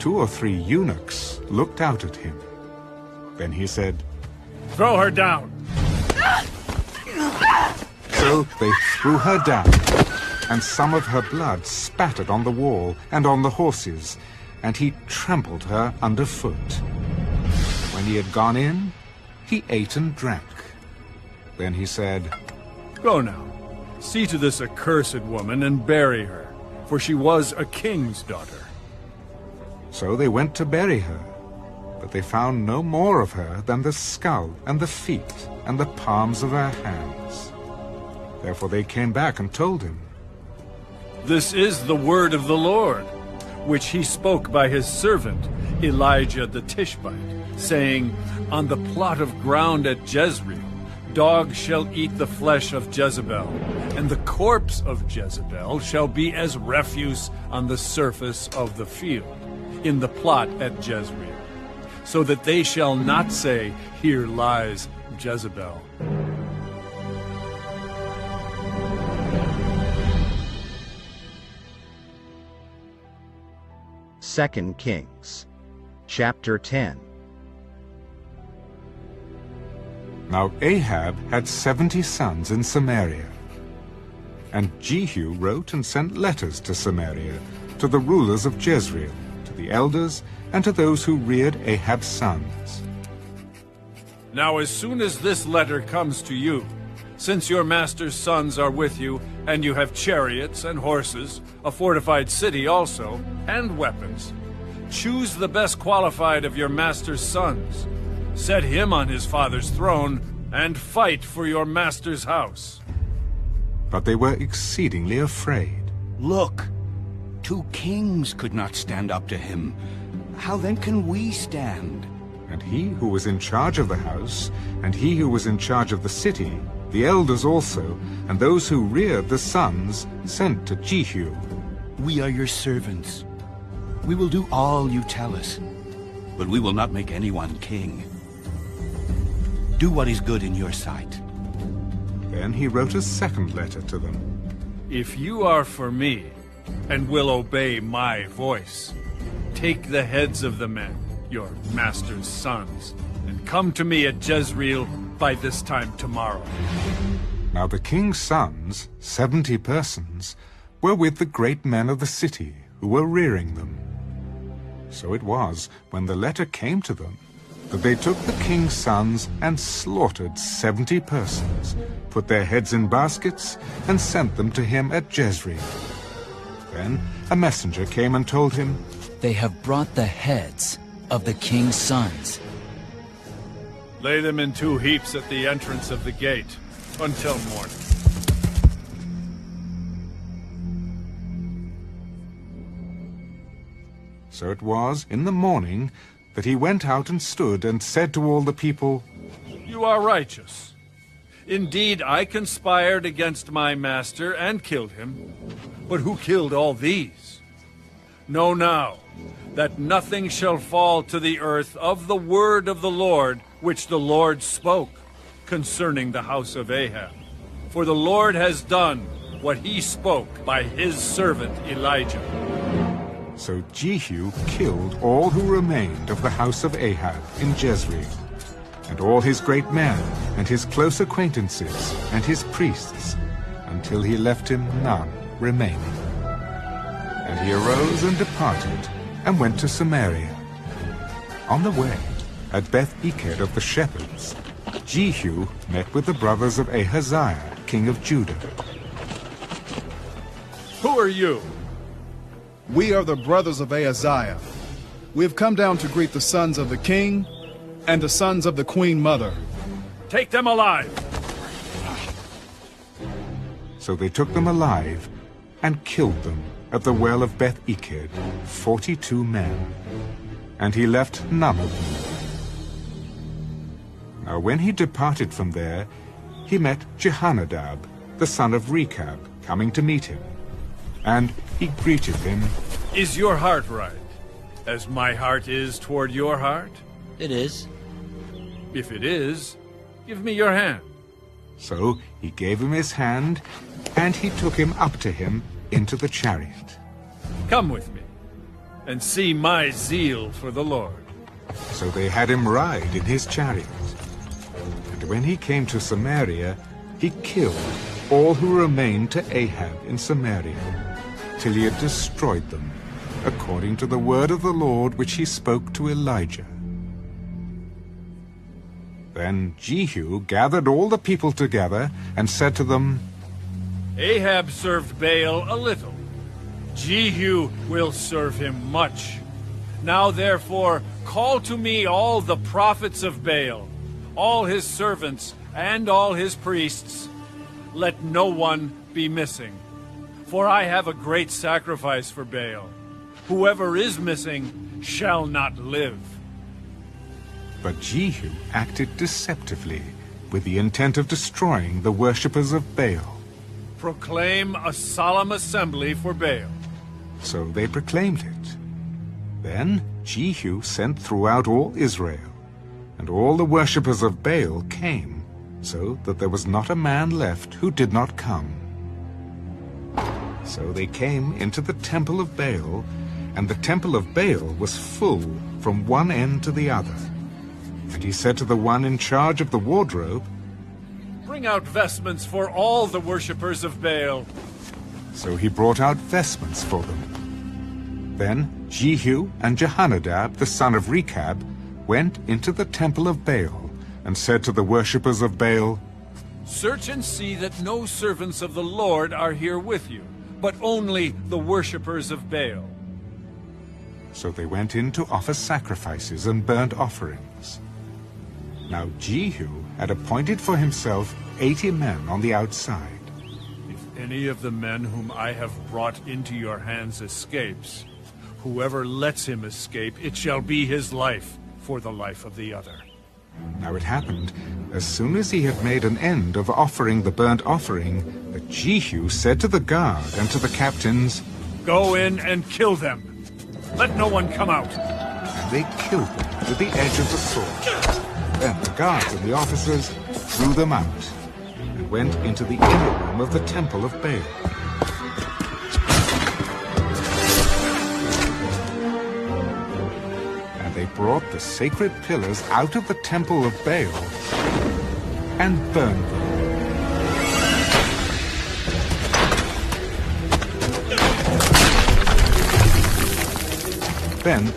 2 or 3 eunuchs looked out at him. Then he said, Throw her down! So they threw her down, and some of her blood spattered on the wall and on the horses, and he trampled her underfoot. When he had gone in, he ate and drank. Then he said, Go now, see to this accursed woman and bury her, for she was a king's daughter. So they went to bury her, but they found no more of her than the skull and the feet and the palms of her hands. Therefore they came back and told him, This is the word of the Lord, which he spoke by his servant Elijah the Tishbite, saying, On the plot of ground at Jezreel, dogs shall eat the flesh of Jezebel, and the corpse of Jezebel shall be as refuse on the surface of the field, in the plot at Jezreel, so that they shall not say, Here lies Jezebel. Second Kings, chapter 10. Now Ahab had 70 sons in Samaria. And Jehu wrote and sent letters to Samaria, to the rulers of Jezreel, to the elders, and to those who reared Ahab's sons. Now as soon as this letter comes to you, since your master's sons are with you, and you have chariots and horses, a fortified city also, and weapons, choose the best qualified of your master's sons, set him on his father's throne, and fight for your master's house. But they were exceedingly afraid. Look, 2 kings could not stand up to him. How then can we stand? And he who was in charge of the house, and he who was in charge of the city, the elders also, and those who reared the sons, sent to Jehu. We are your servants. We will do all you tell us, but we will not make anyone king. Do what is good in your sight. Then he wrote a second letter to them. If you are for me, and will obey my voice, take the heads of the men, your master's sons, and come to me at Jezreel by this time tomorrow. Now the king's sons, 70 persons, were with the great men of the city, who were rearing them. So it was, when the letter came to them, that they took the king's sons and slaughtered 70 persons, put their heads in baskets, and sent them to him at Jezreel. Then a messenger came and told him, They have brought the heads of the king's sons. Lay them in 2 heaps at the entrance of the gate until morning. So it was in the morning that he went out and stood and said to all the people, You are righteous. Indeed, I conspired against my master and killed him. But who killed all these? Know now that nothing shall fall to the earth of the word of the Lord which the Lord spoke concerning the house of Ahab. For the Lord has done what he spoke by his servant Elijah. So Jehu killed all who remained of the house of Ahab in Jezreel, and all his great men, and his close acquaintances, and his priests, until he left him none remaining. And he arose and departed, and went to Samaria. On the way, at Beth-Eked of the shepherds, Jehu met with the brothers of Ahaziah, king of Judah. Who are you? We are the brothers of Ahaziah. We have come down to greet the sons of the king and the sons of the queen mother. Take them alive. So they took them alive and killed them at the well of Beth-Eked, 42 men. And he left none of them. Now when he departed from there, he met Jehonadab, the son of Rechab, coming to meet him. And he greeted him. Is your heart right, as my heart is toward your heart? It is. If it is, give me your hand. So he gave him his hand, and he took him up to him into the chariot. Come with me. and see my zeal for the Lord. So they had him ride in his chariot. And when he came to Samaria, he killed all who remained to Ahab in Samaria, till he had destroyed them, according to the word of the Lord which he spoke to Elijah. Then Jehu gathered all the people together and said to them, Ahab served Baal a little. Jehu will serve him much. Now therefore call to me all the prophets of Baal, all his servants and all his priests. Let no one be missing, for I have a great sacrifice for Baal. Whoever is missing shall not live. But Jehu acted deceptively, with the intent of destroying the worshippers of Baal. Proclaim a solemn assembly for Baal. So they proclaimed it. Then Jehu sent throughout all Israel, and all the worshippers of Baal came, so that there was not a man left who did not come. So they came into the temple of Baal, and the temple of Baal was full from one end to the other. And he said to the one in charge of the wardrobe, Bring out vestments for all the worshippers of Baal. So he brought out vestments for them. Then Jehu and Jehonadab, the son of Rechab, went into the temple of Baal, and said to the worshippers of Baal, Search and see that no servants of the Lord are here with you, but only the worshippers of Baal. So they went in to offer sacrifices and burnt offerings. Now Jehu had appointed for himself 80 men on the outside. If any of the men whom I have brought into your hands escapes, whoever lets him escape, it shall be his life for the life of the other. Now it happened, as soon as he had made an end of offering the burnt offering, that Jehu said to the guard and to the captains, Go in and kill them. Let no one come out. And they killed them with the edge of the sword. Then the guards and the officers threw them out, and went into the inner room of the temple of Baal. And they brought the sacred pillars out of the temple of Baal and burned them. Then